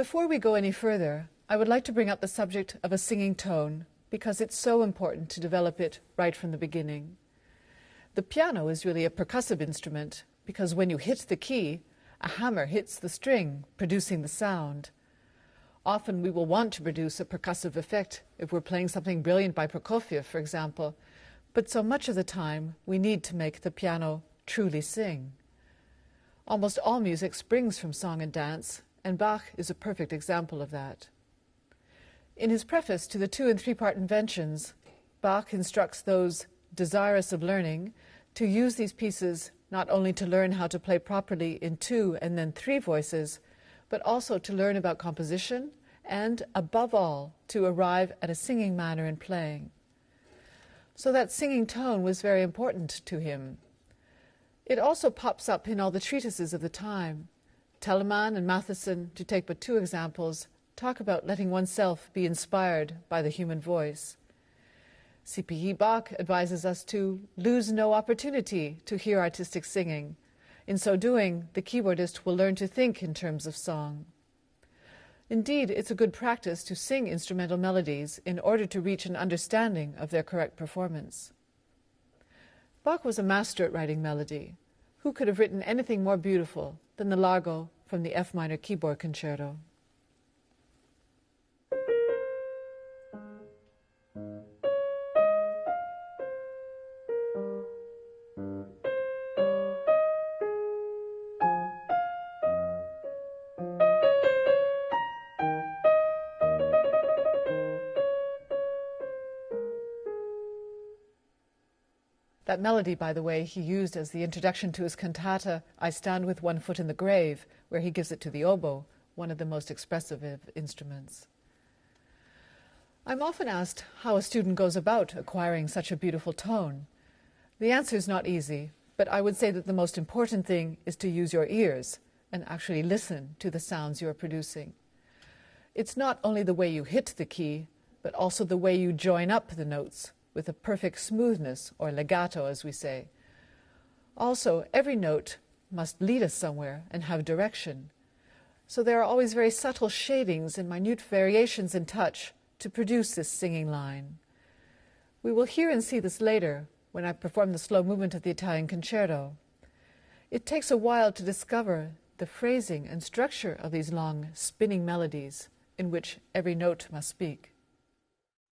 Before we go any further, I would like to bring up the subject of a singing tone because it's so important to develop it right from the beginning. The piano is really a percussive instrument because when you hit the key, a hammer hits the string, producing the sound. Often we will want to produce a percussive effect if we're playing something brilliant by Prokofiev, for example, but so much of the time we need to make the piano truly sing. Almost all music springs from song and dance, and Bach is a perfect example of that. In his preface to the 2- and 3-part inventions, Bach instructs those desirous of learning to use these pieces not only to learn how to play properly in 2 and then 3 voices, but also to learn about composition and, above all, to arrive at a singing manner in playing. So that singing tone was very important to him. It also pops up in all the treatises of the time. Telemann and Matheson, to take but 2 examples, talk about letting oneself be inspired by the human voice. C.P.E. Bach advises us to lose no opportunity to hear artistic singing. In so doing, the keyboardist will learn to think in terms of song. Indeed, it's a good practice to sing instrumental melodies in order to reach an understanding of their correct performance. Bach was a master at writing melody. Who could have written anything more beautiful than the Largo from the F minor keyboard concerto? That melody, by the way, he used as the introduction to his cantata, I Stand with One Foot in the Grave, where he gives it to the oboe, one of the most expressive instruments. I'm often asked how a student goes about acquiring such a beautiful tone. The answer is not easy, but I would say that the most important thing is to use your ears and actually listen to the sounds you are producing. It's not only the way you hit the key, but also the way you join up the notes with a perfect smoothness, or legato as we say. Also, every note must lead us somewhere and have direction. So there are always very subtle shadings and minute variations in touch to produce this singing line. We will hear and see this later when I perform the slow movement of the Italian concerto. It takes a while to discover the phrasing and structure of these long spinning melodies in which every note must speak.